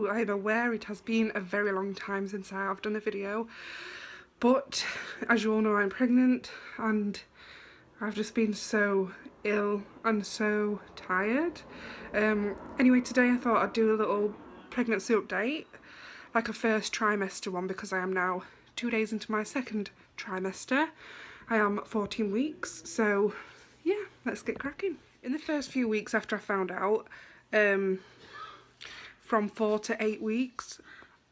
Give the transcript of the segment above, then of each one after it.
know, I'm aware it has been a very long time since I have done a video, but as you all know, I'm pregnant and I've just been so ill and so tired. Anyway, today I thought I'd do a little pregnancy update, like a first trimester one, because I am now 2 days into my second trimester. I am 14 weeks, so yeah, let's get cracking. In the first few weeks after I found out, from 4 to 8 weeks,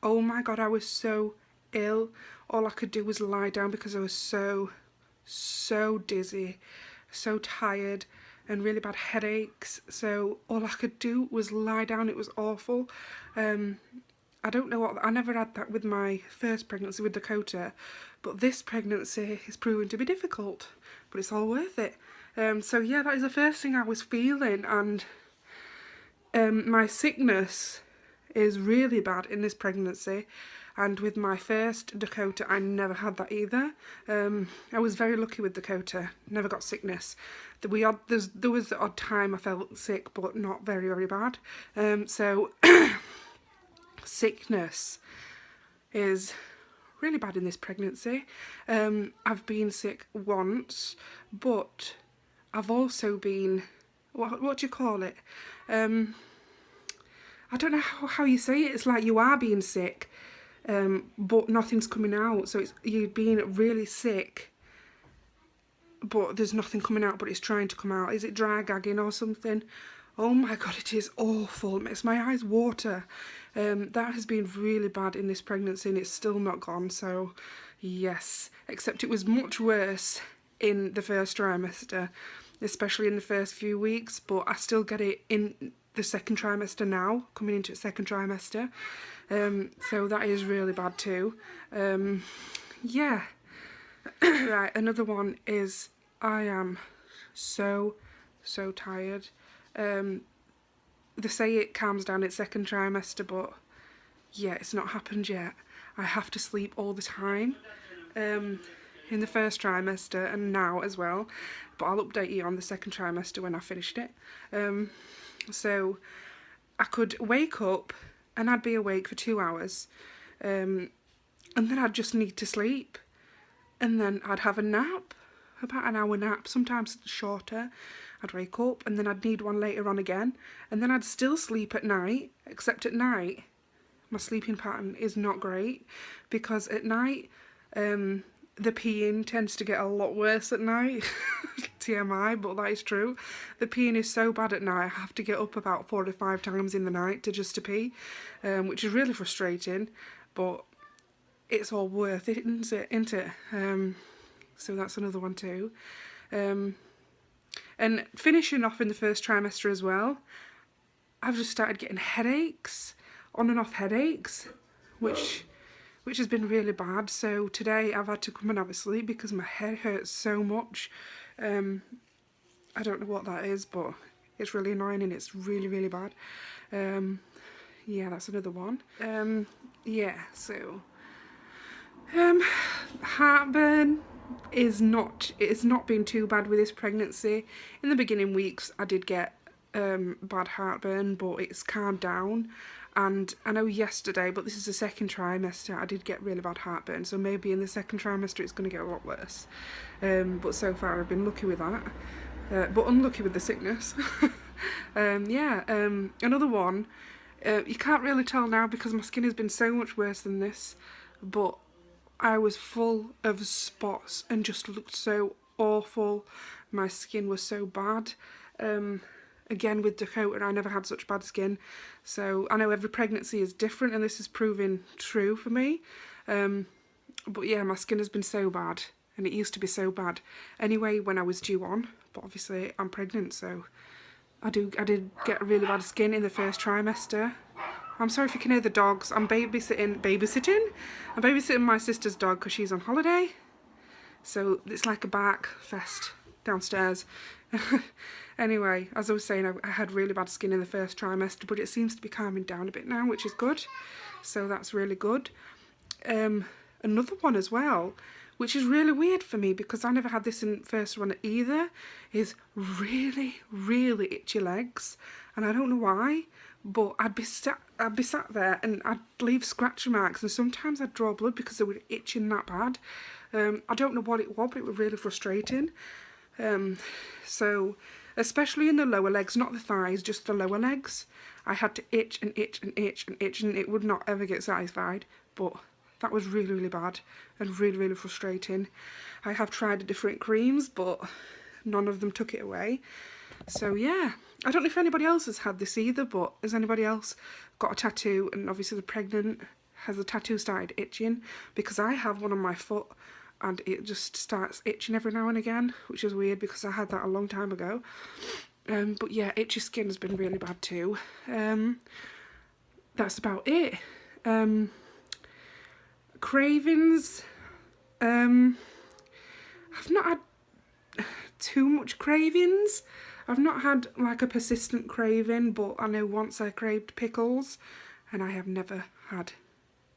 oh my god, I was so ill. All I could do was lie down because I was so dizzy, so tired, and really bad headaches. So all I could do was lie down. It was awful. I don't know what, I never had that with my first pregnancy with Dakota, but this pregnancy is proving to be difficult, but it's all worth it. So yeah, that is the first thing I was feeling, and my sickness is really bad in this pregnancy, and with my first Dakota I never had that either. I was very lucky with Dakota, never got sickness. There was the odd time I felt sick, but not very bad. So sickness is really bad in this pregnancy. I've been sick once, but I've also been, what do you call it? I don't know how you say it. It's like you are being sick, but nothing's coming out. So you're being really sick, but there's nothing coming out, but it's trying to come out. Is it dry gagging or something? Oh my god, it is awful. It makes my eyes water. That has been really bad in this pregnancy, and it's still not gone. So yes, except it was much worse in the first trimester, especially in the first few weeks, but I still get it in the second trimester now, coming into the second trimester. So that is really bad too. Yeah. Right, another one is I am so tired. They say it calms down at second trimester, but yeah, it's not happened yet. I have to sleep all the time. In the first trimester and now as well, but I'll update you on the second trimester when I finished it. So I could wake up and I'd be awake for 2 hours, and then I'd just need to sleep, and then I'd have a nap, about an hour nap, sometimes shorter. I'd wake up and then I'd need one later on again, and then I'd still sleep at night, except at night my sleeping pattern is not great, because at night the peeing tends to get a lot worse at night. TMI, but that is true. The peeing is so bad at night, I have to get up about 4 to 5 times in the night to pee, which is really frustrating, but it's all worth it, isn't it? So that's another one too. And finishing off in the first trimester as well, I've just started getting headaches, on and off headaches, which has been really bad. So today I've had to come and have a sleep because my head hurts so much. I don't know what that is, but it's really annoying and it's really bad. Yeah, that's another one. Yeah, so heartburn it's not been too bad with this pregnancy. In the beginning weeks I did get bad heartburn, but it's calmed down. And I know yesterday, but this is the second trimester, I did get really bad heartburn, so maybe in the second trimester it's going to get a lot worse. But so far I've been lucky with that, but unlucky with the sickness. Yeah, another one, you can't really tell now because my skin has been so much worse than this, but I was full of spots and just looked so awful. My skin was so bad. Again, with Dakota, I never had such bad skin. So I know every pregnancy is different, and this is proving true for me. But yeah, my skin has been so bad, and it used to be so bad anyway when I was due on. But obviously I'm pregnant, so I did get really bad skin in the first trimester. I'm sorry if you can hear the dogs. I'm babysitting my sister's dog because she's on holiday. So it's like a bark fest downstairs. Anyway, as I was saying, I had really bad skin in the first trimester, but it seems to be calming down a bit now, which is good. So that's really good. Another one as well, which is really weird for me because I never had this in first one either, is really itchy legs. And I don't know why, but I'd be sat there and I'd leave scratch marks, and sometimes I'd draw blood because they were itching that bad. I don't know what it was, but it was really frustrating. So especially in the lower legs, not the thighs, just the lower legs, I had to itch and itch and itch and itch, and it would not ever get satisfied. But that was really, really bad and really, really frustrating. I have tried different creams, but none of them took it away. So yeah, I don't know if anybody else has had this either, but has anybody else got a tattoo and obviously they're pregnant? Has the tattoo started itching? Because I have one on my foot and it just starts itching every now and again, which is weird because I had that a long time ago. But yeah, itchy skin has been really bad too. That's about it. Cravings, I've not had too much cravings. I've not had like a persistent craving, but I know once I craved pickles, and I have never had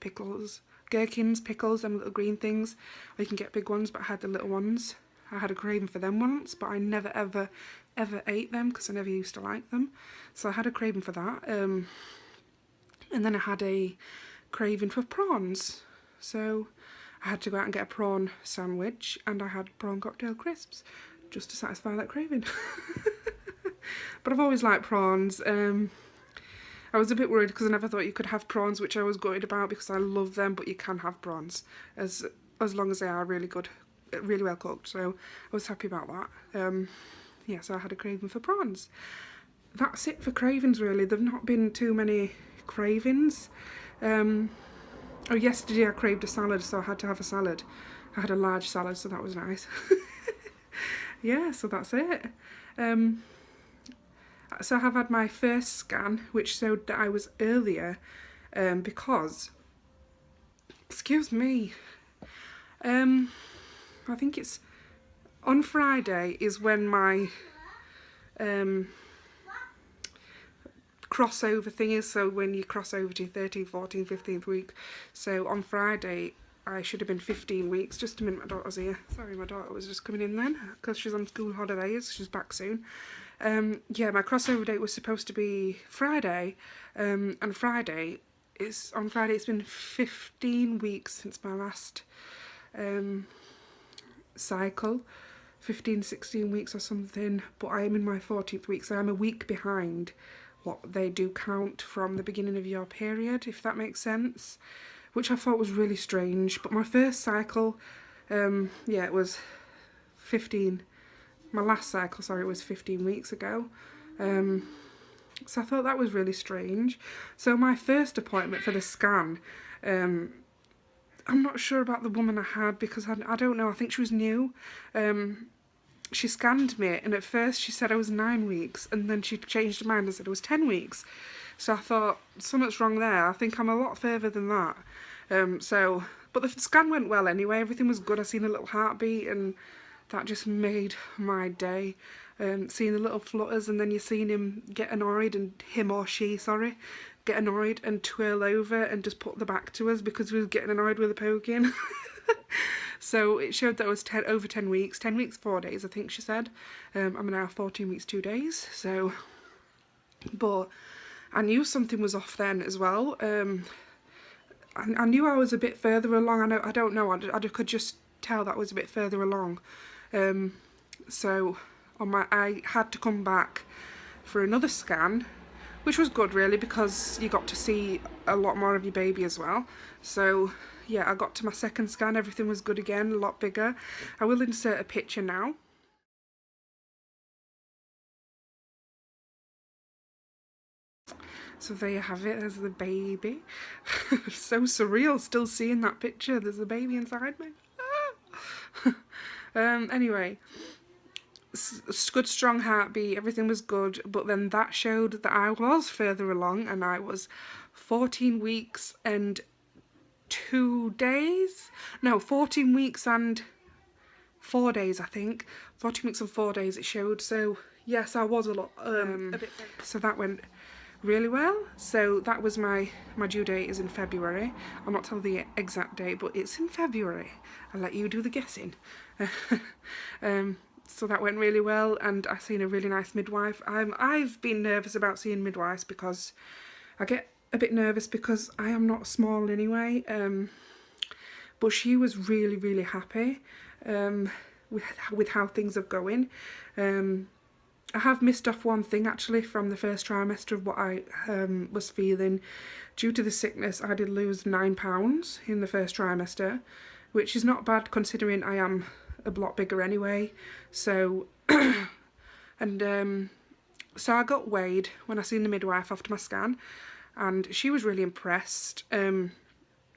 pickles. Gherkins, pickles, them little green things. Or you can get big ones, but I had the little ones. I had a craving for them once, but I never ever ate them because I never used to like them. So I had a craving for that. And then I had a craving for prawns. So I had to go out and get a prawn sandwich, and I had prawn cocktail crisps just to satisfy that craving. But I've always liked prawns. I was a bit worried because I never thought you could have prawns, which I was gutted about because I love them, but you can have prawns as long as they are really good, really well cooked. So I was happy about that. Yeah, so I had a craving for prawns. That's it for cravings really. There've not been too many cravings. Oh, yesterday I craved a salad, so I had to have a salad. I had a large salad, so that was nice. Yeah, so that's it. So I have had my first scan, which showed that I was earlier, because, excuse me, I think it's on Friday is when my crossover thing is, so when you cross over to 13th, 14th, 15th week. So on Friday I should have been 15 weeks. Just a minute, my daughter's here. Sorry, my daughter was just coming in then because she's on school holidays. She's back soon. Yeah, my crossover date was supposed to be Friday, and on Friday it's been 15 weeks since my last cycle, 15, 16 weeks or something, but I am in my 14th week, so I'm a week behind what they do count from the beginning of your period, if that makes sense, which I thought was really strange. But my first cycle, yeah, it was 15, my last cycle, sorry, was 15 weeks ago. So I thought that was really strange. So my first appointment for the scan, I'm not sure about the woman I had because I don't know, I think she was new. She scanned me and at first she said I was 9 weeks and then she changed her mind and said it was 10 weeks. So I thought, something's wrong there. I think I'm a lot further than that. But the scan went well anyway, everything was good. I seen a little heartbeat and that just made my day. Seeing the little flutters and then you're seeing him get annoyed, and him or she, sorry, get annoyed and twirl over and just put the back to us because we was getting annoyed with the poking. So it showed that it was over 10 weeks, 10 weeks 4 days I think she said. I'm now 14 weeks 2 days, so, but I knew something was off then as well. I knew I was a bit further along. I don't know, I could just tell that was a bit further along. So I had to come back for another scan, which was good really because you got to see a lot more of your baby as well. So yeah, I got to my second scan, everything was good again, a lot bigger. I will insert a picture now. So there you have it, there's the baby. So surreal still seeing that picture, there's a baby inside me. Anyway, good strong heartbeat, everything was good, but then that showed that I was further along and I was 14 weeks and 2 days? No, 14 weeks and 4 days I think. 14 weeks and 4 days it showed, so yes, I was a lot, a bit. So that went really well. So that was my due date is in February. I'll not tell the exact date, but it's in February. I'll let you do the guessing. So that went really well, and I seen a really nice midwife. I've been nervous about seeing midwives because I get a bit nervous because I am not small anyway. But she was really, really happy with how things are going. I have missed off one thing actually from the first trimester of what I was feeling. Due to the sickness, I did lose 9 pounds in the first trimester, which is not bad considering I am a lot bigger anyway. So, so I got weighed when I seen the midwife after my scan, and she was really impressed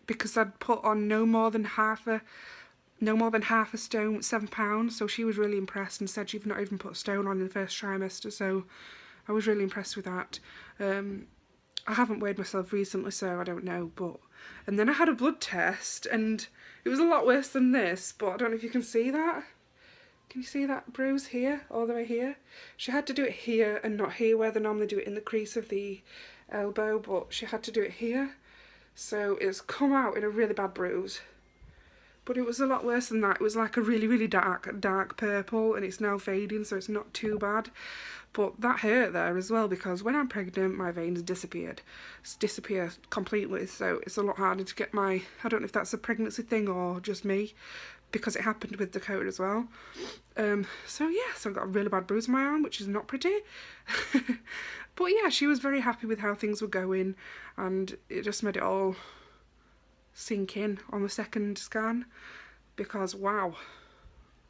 because I'd put on no more than half a stone, 7 pounds. So she was really impressed and said you've not even put a stone on in the first trimester. So I was really impressed with that. I haven't weighed myself recently, so I don't know. And then I had a blood test, and it was a lot worse than this. But I don't know if you can see that. Can you see that bruise here, all the way here? She had to do it here and not here, where they normally do it in the crease of the elbow. But she had to do it here, so it's come out in a really bad bruise. But it was a lot worse than that. It was like a really, really dark purple, and it's now fading, so it's not too bad. But that hurt there as well, because when I'm pregnant, my veins disappear completely. So it's a lot harder to get my, I don't know if that's a pregnancy thing or just me, because it happened with Dakota as well. So yeah, so I got a really bad bruise on my arm, which is not pretty. But yeah, she was very happy with how things were going, and it just made it all sink in on the second scan, because wow,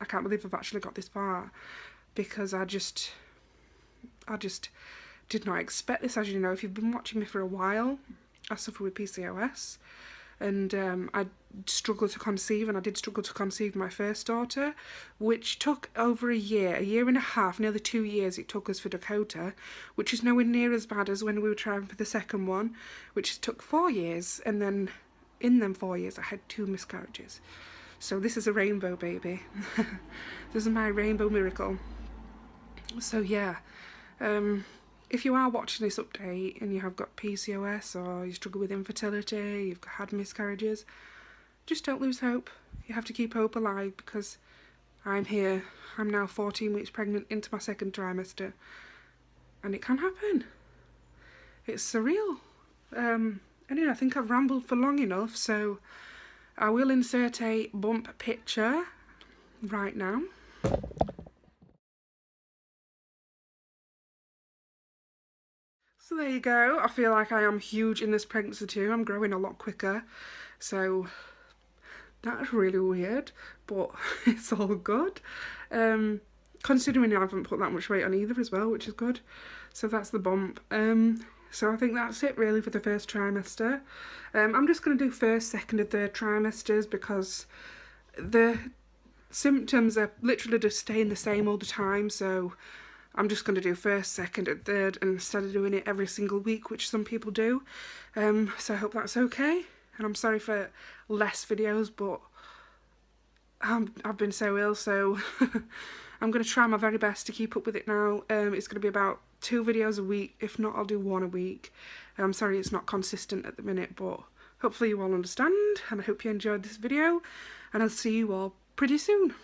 I can't believe I've actually got this far, because I just did not expect this. As you know, if you've been watching me for a while, I suffer with PCOS, and I struggled to conceive, and I did struggle to conceive my first daughter, which took over a year and a half, nearly 2 years it took us for Dakota, which is nowhere near as bad as when we were trying for the second one, which took 4 years, and then in them 4 years I had 2 miscarriages. So this is a rainbow baby. This is my rainbow miracle. So yeah, if you are watching this update and you have got PCOS, or you struggle with infertility, you've had miscarriages, just don't lose hope. You have to keep hope alive, because I'm here. I'm now 14 weeks pregnant into my second trimester, and it can happen. It's surreal. Anyway, I think I've rambled for long enough, so I will insert a bump picture right now. So there you go. I feel like I am huge in this pregnancy too. I'm growing a lot quicker, so that's really weird, but it's all good. Considering I haven't put that much weight on either as well, which is good. So that's the bump. So I think that's it really for the first trimester. I'm just going to do first, second and third trimesters, because the symptoms are literally just staying the same all the time. So I'm just going to do first, second and third instead of doing it every single week, which some people do. So I hope that's okay. And I'm sorry for less videos, but I've been so ill, so I'm going to try my very best to keep up with it now. It's going to be about 2 videos a week. If not, I'll do 1 a week. I'm sorry it's not consistent at the minute, but hopefully you all understand, and I hope you enjoyed this video, and I'll see you all pretty soon.